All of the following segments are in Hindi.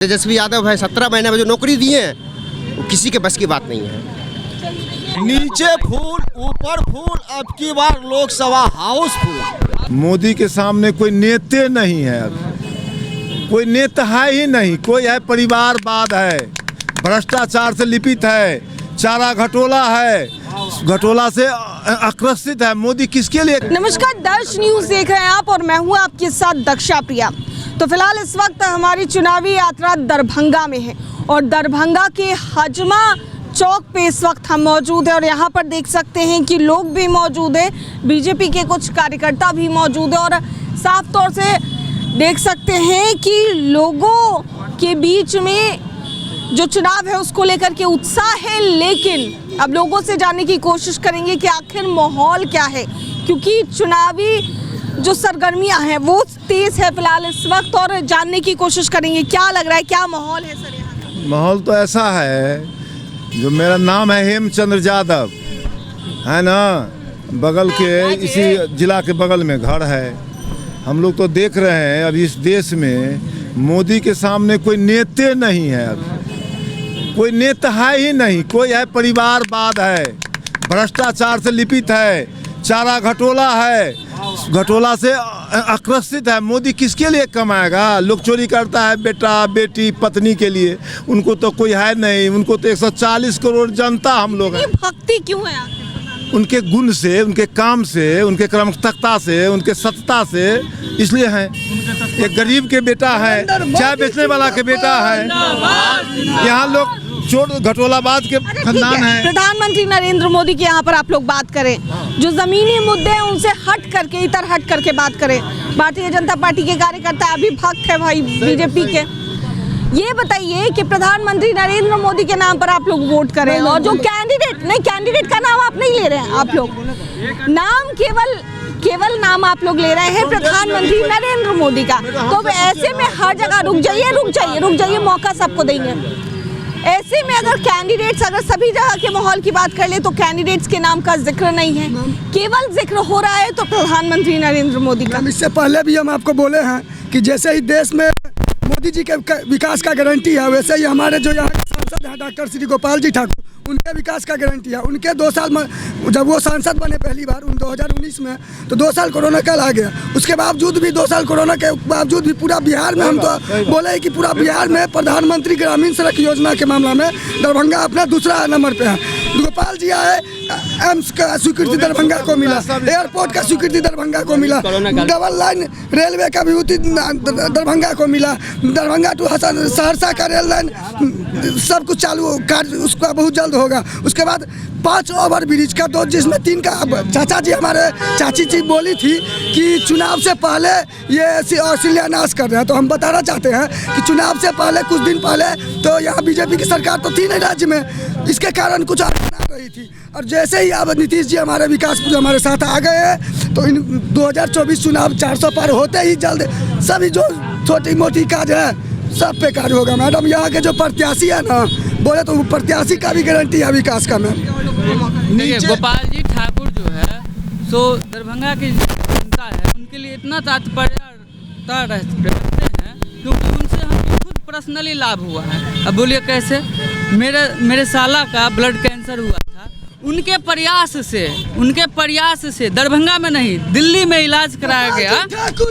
तेजस्वी यादव है, 17 महीने में जो नौकरी दिए हैं वो किसी के बस की बात नहीं है। नीचे फूल ऊपर फूल, अब की बार लोकसभा हाउस फूल। मोदी के सामने कोई नेता नहीं है, अब कोई नेता है ही नहीं। कोई है परिवारवाद है, भ्रष्टाचार से लिपित है, चारा घटोला है, घटोला से आकर्षित है। मोदी किसके लिए? नमस्कार, दर्श न्यूज देख रहे हैं आप और मैं हूं आपके साथ दक्षा प्रिया। तो फिलहाल इस वक्त हमारी चुनावी यात्रा दरभंगा में है और दरभंगा के हजमा चौक पे इस वक्त हम मौजूद हैं और यहाँ पर देख सकते हैं कि लोग भी मौजूद हैं, बीजेपी के कुछ कार्यकर्ता भी मौजूद हैं और साफ तौर से देख सकते हैं कि लोगों के बीच में जो चुनाव है उसको लेकर के उत्साह है। लेकिन अब लोगों से जानने की कोशिश करेंगे कि आखिर माहौल क्या है, क्योंकि चुनावी जो सरगर्मियां हैं वो तेज है फिलहाल इस वक्त और जानने की कोशिश करेंगे क्या लग रहा है, क्या माहौल है सर यहाँ? माहौल तो ऐसा है, जो मेरा नाम है हेमचंद्र यादव है ना, बगल के इसी जिला के बगल में घर है। हम लोग तो देख रहे हैं अब इस देश में मोदी के सामने कोई नेता नहीं है, अब कोई नेता है ही नहीं। कोई है परिवारवाद है, भ्रष्टाचार से लिपित है, चारा घटोला है, घटोला से आकर्षित है। मोदी किसके लिए कमाएगा? लोग चोरी करता है बेटा बेटी पत्नी के लिए, उनको तो कोई है नहीं। उनको तो 140 करोड़ जनता हम लोग हैं। भक्ति क्यों है? उनके गुण से, उनके काम से, उनके क्रमशता से, उनके सत्ता से, इसलिए हैं। एक गरीब के बेटा है, चाय बेचने वाला के बेटा है। यहाँ लोग चोर घटोलाबाज के खानदान है। प्रधानमंत्री नरेंद्र मोदी की यहाँ पर आप लोग बात करें, जो जमीनी मुद्दे हैं उनसे हट करके, इतर हट करके बात करें। भारतीय जनता पार्टी के कार्यकर्ता अभी भक्त है भाई बीजेपी के। ये बताइए कि प्रधानमंत्री नरेंद्र मोदी के नाम पर आप लोग वोट करें और जो कैंडिडेट का नाम आप नहीं ले रहे हैं, आप लोग नाम केवल नाम आप लोग ले रहे हैं प्रधानमंत्री नरेंद्र मोदी का। तो ऐसे में हर जगह रुक जाइए, मौका सबको देंगे। ऐसे में अगर सभी जगह के माहौल की बात कर ले तो कैंडिडेट्स के नाम का जिक्र नहीं है, केवल जिक्र हो रहा है तो प्रधानमंत्री नरेंद्र मोदी का। इससे पहले भी हम आपको बोले हैं कि जैसे ही देश में मोदी जी के विकास का गारंटी है, वैसे ही हमारे जो यहाँ के सांसद हैं डॉक्टर श्री गोपाल जी ठाकुर, उनके विकास का गारंटी है। उनके 2 साल में जब वो सांसद बने पहली बार 2019 में, तो 2 साल कोरोना काल आ गया। उसके बावजूद भी 2 साल कोरोना के बावजूद भी पूरा बिहार में हम तो बोले कि पूरा बिहार में प्रधानमंत्री ग्रामीण सड़क योजना के मामला में दरभंगा अपना दूसरा नंबर पे है। गोपाल जी आए, एम्स का स्वीकृति दरभंगा को मिला, एयरपोर्ट का स्वीकृति दरभंगा को मिला, डबल लाइन रेलवे का भी दरभंगा को मिला, दरभंगा टू सहरसा का रेल लाइन सब कुछ चालू कार्य उसका बहुत जल्द होगा। उसके बाद 5 ओवर ब्रिज का 2, जिसमें 3 का चाचा जी हमारे चाची जी बोली थी कि चुनाव से पहले ये शिलान्यास कर रहे हैं। तो हम बताना चाहते हैं कि चुनाव से पहले कुछ दिन पहले तो यहाँ बीजेपी की सरकार तो थी नहीं राज्य में, इसके कारण कुछ आ रही थी। और जैसे ही अब नीतीश जी हमारे विकास हमारे साथ आ गए हैं, तो इन 2024 चुनाव 400 पार होते ही जल्द सभी जो छोटी मोटी काज है सब पे कार्य होगा। मैडम यहाँ के जो प्रत्याशी है ना, बोले तो प्रत्याशी का भी गारंटी है विकास का। मैम गोपाल जी ठाकुर जो है सो दरभंगा की जनता है, उनके लिए इतना तात्पर्य रखते हैं क्योंकि उनसे हमें खुद पर्सनली लाभ हुआ है। अब बोलिए कैसे? मेरे साला का ब्लड कैंसर हुआ था, उनके प्रयास से दरभंगा में नहीं दिल्ली में इलाज कराया गया,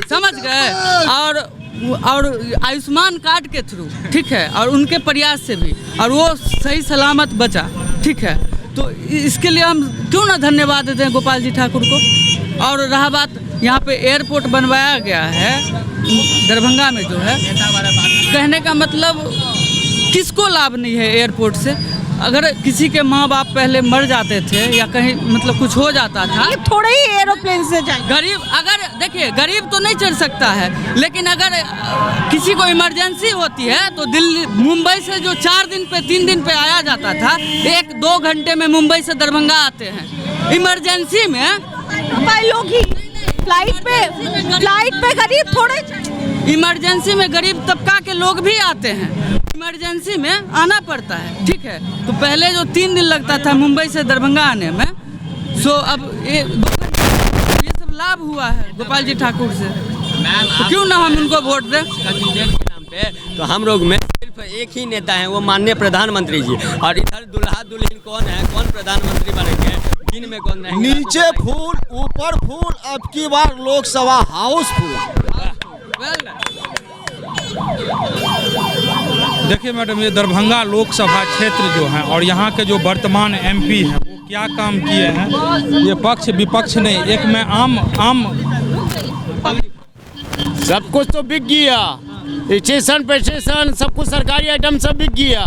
समझ गए, और आयुष्मान कार्ड के थ्रू, ठीक है, और उनके प्रयास से भी, और वो सही सलामत बचा, ठीक है। तो इसके लिए हम क्यों ना धन्यवाद दें गोपाल जी ठाकुर को। और रहा बात यहाँ पे एयरपोर्ट बनवाया गया है दरभंगा में, जो है कहने का मतलब किसको लाभ नहीं है एयरपोर्ट से? अगर किसी के माँ बाप पहले मर जाते थे या कहीं मतलब कुछ हो जाता था, थोड़े ही एरोप्लेन से जाए गरीब, अगर देखिए गरीब तो नहीं चढ़ सकता है, लेकिन अगर किसी को इमरजेंसी होती है तो दिल्ली मुंबई से जो 4 दिन पे 3 दिन पे आया जाता था, 1-2 घंटे में मुंबई से दरभंगा आते हैं इमरजेंसी में। लोग ही फ्लाइट पे गरीब थोड़े, इमरजेंसी में गरीब तबका के लोग भी आते हैं, इमरजेंसी में आना पड़ता है, ठीक है। तो पहले जो 3 दिन लगता था मुंबई से दरभंगा आने में, सो अब 2 घंटे ये सब लाभ हुआ है गोपाल जी ठाकुर से। तो क्यों ना हम उनको वोट दें? कैंडिडेट के नाम पे तो हम लोग में सिर्फ एक ही नेता है, वो माननीय प्रधानमंत्री जी, और इधर दुल्हा दुल्हन कौन है, कौन प्रधानमंत्री बनेंगे, दिन में कौन रहेंगे। नीचे फूल ऊपर फूल, अब की बार लोकसभा हाउसफुल। देखिए मैडम, ये दरभंगा लोकसभा क्षेत्र जो है और यहाँ के जो वर्तमान एमपी हैं वो क्या काम किए हैं, ये पक्ष विपक्ष नहीं, एक में आम सब कुछ तो बिक गया, स्टेशन पे स्टेशन सब कुछ सरकारी आइटम सब बिक गया,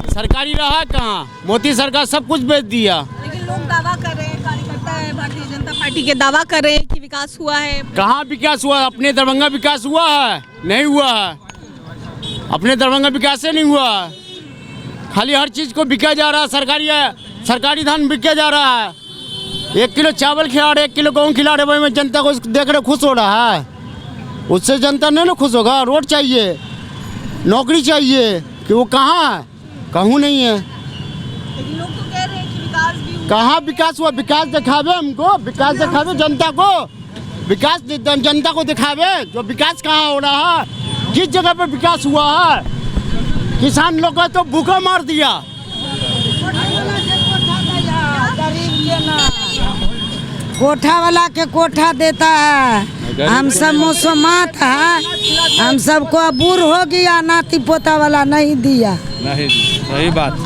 सरकारी रहा कहाँ, मोदी सरकार सब कुछ बेच दिया। लेकिन लोग दावा कर रहे हैं, कार्यकर्ता है भारतीय जनता पार्टी के दावा कर रहे हैं कि विकास हुआ है। कहाँ विकास हुआ? अपने दरभंगा विकास हुआ है? नहीं हुआ है, अपने दरभंगा विकास से नहीं हुआ है। खाली हर चीज़ को बिका जा रहा है, सरकारी धान बिका जा रहा है। 1 किलो चावल खिला रहे, 1 किलो गेहूँ खिला रहे, भाई मैं जनता को देख रहे खुश हो रहा है, उससे जनता नहीं ना खुश होगा। रोड चाहिए, नौकरी चाहिए, कि वो कहाँ है? कहूँ नहीं है। लेकिन लोग तो कह रहे हैं कि विकास भी हुआ। कहाँ विकास हुआ? विकास दिखावे हमको, विकास दिखावे जनता को, विकास जनता को दिखावे जो विकास कहाँ हो रहा है, किस जगह पे विकास हुआ है। किसान लोग को तो भूखा मार दिया। कोठा वाला के कोठा देता है, हम सब मौसमात है, हम सबको अबूर हो गया, नाती पोता वाला नहीं दिया। नहीं, सही बात,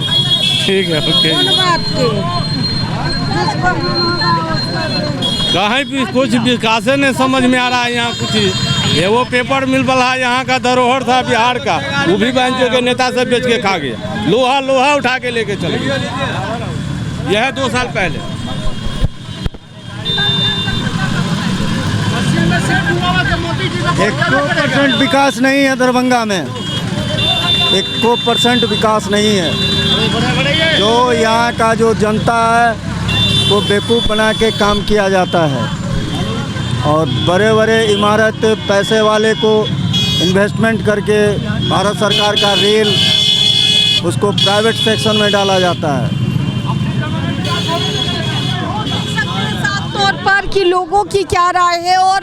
ठीक है, ओके। कौन बात के? कहीं भी कुछ विकास नहीं समझ में आ रहा है यहाँ कुछ। ये वो पेपर मिल वाला यहाँ का धरोहर था बिहार का, वो भी बैंकों के नेता सब बेच के खा गया, लोहा उठा के लेके चले गए। यह है 2 साल पहले। 1% विकास नहीं है दरभंगा में, 1% विकास नहीं है। जो यहाँ का जो जनता है वो बेवकूफ़ बना के काम किया जाता है, और बड़े बड़े इमारत पैसे वाले को इन्वेस्टमेंट करके भारत सरकार का रेल उसको प्राइवेट सेक्शन में डाला जाता है। साफ तौर पर कि लोगों की क्या राय है और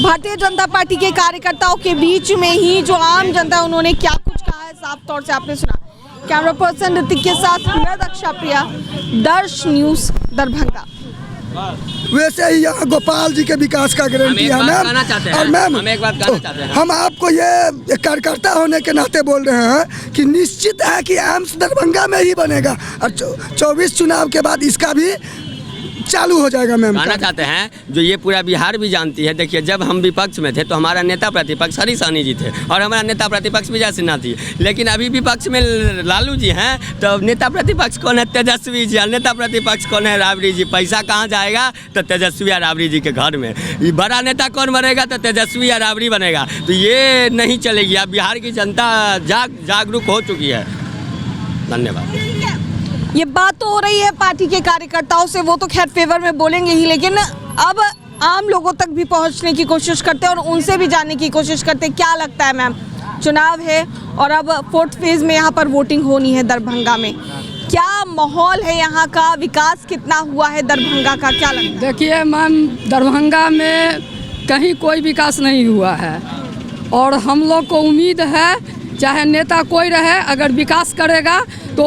भारतीय जनता पार्टी के कार्यकर्ताओं के बीच में ही जो आम जनता है उन्होंने क्या कुछ कहा है, साफ तौर से आपने सुना। कैमरा पर्सन ऋतिक के साथ मैं दक्षा प्रिया, दर्श न्यूज़ दरभंगा। वैसे ही यहाँ गोपाल जी के विकास का गारंटी है मैम। और मैम हम आपको ये कार्यकर्ता होने के नाते बोल रहे हैं कि निश्चित है कि एम्स दरभंगा में ही बनेगा, और 24 चुनाव के बाद इसका भी चालू हो जाएगा। मैम कहना चाहते हैं जो ये पूरा बिहार भी जानती है। देखिए, जब हम विपक्ष में थे तो हमारा नेता प्रतिपक्ष हरीश सहनी जी थे और हमारा नेता प्रतिपक्ष विजय सिन्हा थी, लेकिन अभी विपक्ष में लालू जी हैं, तो नेता प्रतिपक्ष कौन है? तेजस्वी जी। नेता प्रतिपक्ष कौन है? राबड़ी जी। पैसा कहाँ जाएगा? तो तेजस्वी या राबड़ी जी के घर में। ये बड़ा नेता कौन बनेगा? तो तेजस्वी या राबड़ी बनेगा। तो ये नहीं चलेगी। अब बिहार की जनता जागरूक हो चुकी है। धन्यवाद। ये बात तो हो रही है पार्टी के कार्यकर्ताओं से, वो तो खैर फेवर में बोलेंगे ही, लेकिन अब आम लोगों तक भी पहुंचने की कोशिश करते हैं और उनसे भी जानने की कोशिश करते हैं। क्या लगता है मैम, चुनाव है और अब 4th फेज में यहाँ पर वोटिंग होनी है दरभंगा में, क्या माहौल है यहाँ का? विकास कितना हुआ है दरभंगा का, क्या लगता है? देखिए मैम, दरभंगा में कहीं कोई विकास नहीं हुआ है और हम लोग को उम्मीद है चाहे नेता कोई रहे, अगर विकास करेगा तो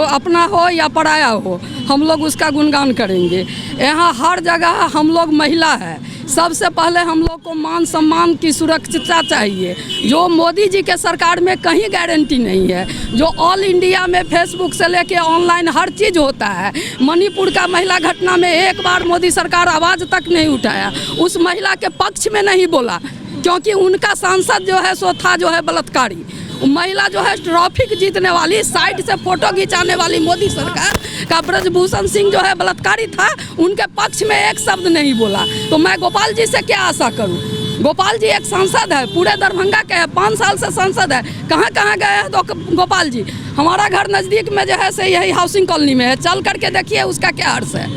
अपना हो या पराया हो, हम लोग उसका गुणगान करेंगे। यहाँ हर जगह हम लोग महिला है, सबसे पहले हम लोग को मान सम्मान की सुरक्षा चाहिए, जो मोदी जी के सरकार में कहीं गारंटी नहीं है। जो ऑल इंडिया में फेसबुक से लेके ऑनलाइन हर चीज़ होता है। मणिपुर का महिला घटना में एक बार मोदी सरकार आवाज़ तक नहीं उठाया, उस महिला के पक्ष में नहीं बोला, क्योंकि उनका सांसद जो है सो था जो है बलात्कारी। महिला जो है ट्रॉफिक जीतने वाली, साइड से फोटो खिंचाने वाली मोदी सरकार का ब्रजभूषण सिंह जो है बलात्कारी था, उनके पक्ष में एक शब्द नहीं बोला। तो मैं गोपाल जी से क्या आशा करूं? गोपाल जी एक सांसद है, पूरे दरभंगा के 5 साल से सांसद है, कहाँ कहाँ गए हैं तो गोपाल जी? हमारा घर नज़दीक में जो है से यही हाउसिंग कॉलोनी में है, चल करके देखिए उसका क्या हर्ष है।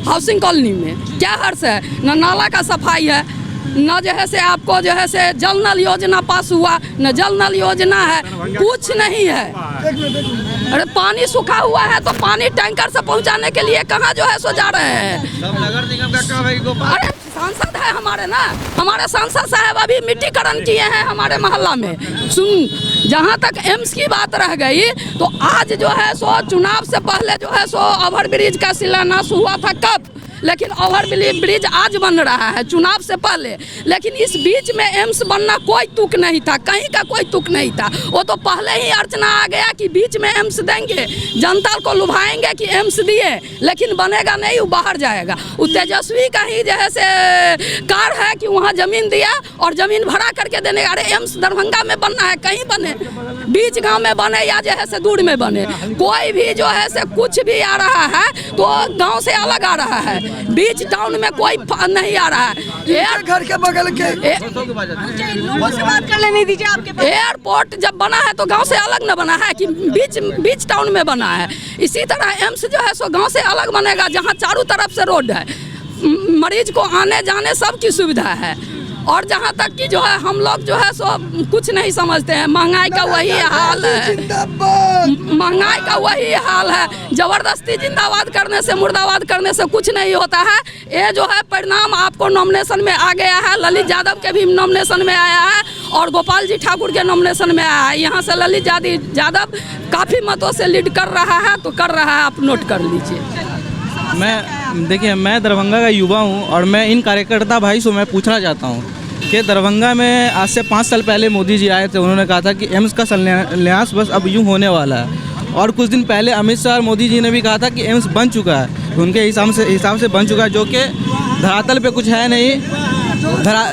हाउसिंग कॉलोनी में क्या हर्ष है? न नाला का सफाई है, न जो है से आपको जो है से जल नल योजना पास हुआ, न जल नल योजना है, कुछ नहीं है। अरे पानी सूखा हुआ है तो पानी टैंकर से पहुंचाने के लिए कहाँ जो है सो जा रहे हैं। सब नगर निगम का काम है गोपाल। अरे सांसद है हमारे ना, हमारे सांसद साहब अभी मिट्टीकरण किए हैं हमारे मोहल्ला में। सुन, जहाँ तक एम्स की बात रह गई तो आज जो है सो चुनाव से पहले जो है सो ओवर ब्रिज का शिलान्यास हुआ था कब, लेकिन ओवर ब्रिज आज बन रहा है चुनाव से पहले। लेकिन इस बीच में एम्स बनना कोई तुक नहीं था, कहीं का कोई तुक नहीं था। वो तो पहले ही अर्चना आ गया कि बीच में एम्स देंगे, जनता को लुभाएंगे कि एम्स दिए, लेकिन बनेगा नहीं, वो बाहर जाएगा। वो तेजस्वी का ही जैसे कार है कि वहाँ जमीन दिया और जमीन भरा करके देने। अरे एम्स दरभंगा में बनना है, कहीं बने, बीच गाँव में बने या जैसे दूर में बने। कोई भी जो है से कुछ भी आ रहा है तो गाँव से अलग आ रहा है, बीच टाउन में कोई नहीं आ रहा है। घर के बगल के लोगों से बात कर लेने दीजिए। आपके पास एयरपोर्ट जब बना है तो गांव से अलग न बना है कि बीच टाउन में बना है। इसी तरह एम्स जो है सो गांव से अलग बनेगा, जहां चारों तरफ से रोड है, मरीज को आने जाने सब की सुविधा है। और जहाँ तक कि जो है हम लोग जो है सो कुछ नहीं समझते हैं, महंगाई का वही हाल है, महंगाई का वही हाल है। जबरदस्ती जिंदाबाद करने से, मुर्दाबाद करने से कुछ नहीं होता है। ये जो है परिणाम आपको नॉमिनेशन में आ गया है, ललित यादव के भी नॉमिनेशन में आया है और गोपाल जी ठाकुर के नॉमिनेशन में आया है। यहाँ से ललित यादव काफ़ी मतों से लीड कर रहा है, तो कर रहा है, आप नोट कर लीजिए। मैं दरभंगा का युवा हूँ और मैं इन कार्यकर्ता भाई से मैं पूछना चाहता हूँ कि दरभंगा में आज से 5 साल पहले मोदी जी आए थे, उन्होंने कहा था कि एम्स का शिलान्यास बस अब यूँ होने वाला है। और कुछ दिन पहले अमित शाह और मोदी जी ने भी कहा था कि एम्स बन चुका है, उनके हिसाब से बन चुका है, जो कि धरातल पे कुछ है नहीं,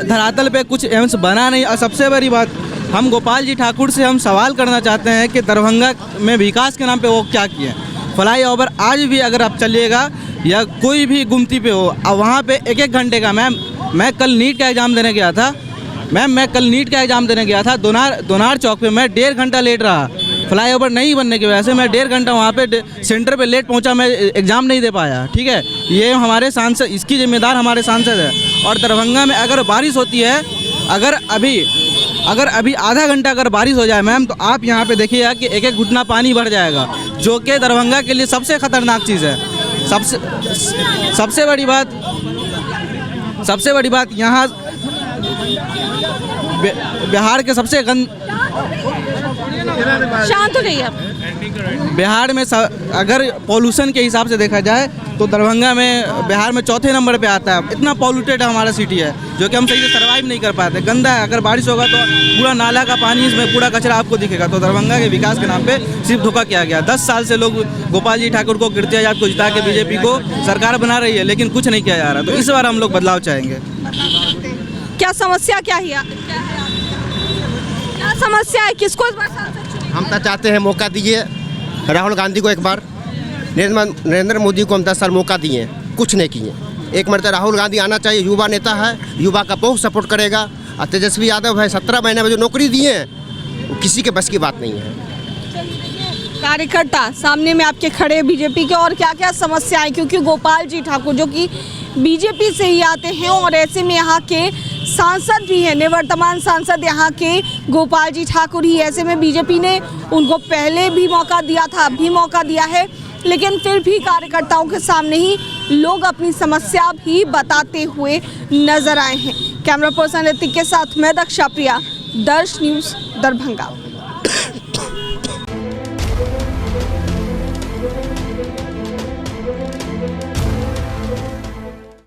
धरातल पे कुछ एम्स बना नहीं। और सबसे बड़ी बात, हम गोपाल जी ठाकुर से हम सवाल करना चाहते हैं कि दरभंगा में विकास के नाम पे वो क्या किए। फ्लाई ओवर आज भी अगर आप चलिएगा या कोई भी गुमती पे हो, अब वहाँ पे 1-1 घंटे का, मैं कल नीट का एग्ज़ाम देने गया था, मैं कल नीट का एग्ज़ाम देने गया था दोनार चौक पे, मैं 1.5 घंटा लेट रहा। फ्लाई ओवर नहीं बनने की वजह से मैं 1.5 घंटा वहाँ पे सेंटर पे लेट पहुँचा, मैं एग्ज़ाम नहीं दे पाया। ठीक है, ये हमारे सांसद, इसकी जिम्मेदार हमारे सांसद है। और दरभंगा में अगर बारिश होती है, अगर अभी आधा घंटा अगर बारिश हो जाए मैम, तो आप यहाँ पे देखिएगा कि 1-1 घुटना पानी भर जाएगा, जो कि दरभंगा के लिए सबसे ख़तरनाक चीज़ है। सबसे बड़ी बात यहाँ बिहार के सबसे शांत हो जाइए आप। बिहार में अगर पॉल्यूशन के हिसाब से देखा जाए तो दरभंगा में बिहार में 4थे नंबर पे आता है। इतना पॉल्यूटेड हमारा सिटी है, जो कि हम सही से सर्वाइव नहीं कर पाते। गंदा है, अगर बारिश होगा तो पूरा नाला का पानी, इसमें पूरा कचरा आपको दिखेगा। तो दरभंगा के विकास के नाम पे सिर्फ धोखा किया गया। 10 साल से लोग गोपाल जी ठाकुर को, कीर्ति आजाद को जिता के बीजेपी को सरकार बना रही है, लेकिन कुछ नहीं किया जा रहा। तो इस बार हम लोग बदलाव चाहेंगे। क्या समस्या क्या है, क्या समस्या है, किसको इस बार? हम तो चाहते हैं मौका दीजिए राहुल गांधी को, एक बार नरेंद्र मोदी को हम 10 साल मौका दिए, कुछ नहीं किए। एक मरतबा राहुल गांधी आना चाहिए, युवा नेता है, युवा का बहुत सपोर्ट करेगा। और तेजस्वी यादव है, 17 महीने में जो नौकरी दिए हैं वो किसी के बस की बात नहीं है। कार्यकर्ता सामने में आपके खड़े बीजेपी के, और क्या क्या समस्याएं, क्योंकि गोपाल जी ठाकुर जो कि बीजेपी से ही आते हैं और ऐसे में यहाँ के सांसद भी हैं, निवर्तमान सांसद यहाँ के गोपाल जी ठाकुर ही। ऐसे में बीजेपी ने उनको पहले भी मौका दिया था, अब भी मौका दिया है, लेकिन फिर भी कार्यकर्ताओं के सामने ही लोग अपनी समस्या भी बताते हुए नजर आए हैं। कैमरा पर्सन ऋतिक के साथ मैं दक्षा प्रिया, दर्श न्यूज़ दरभंगा।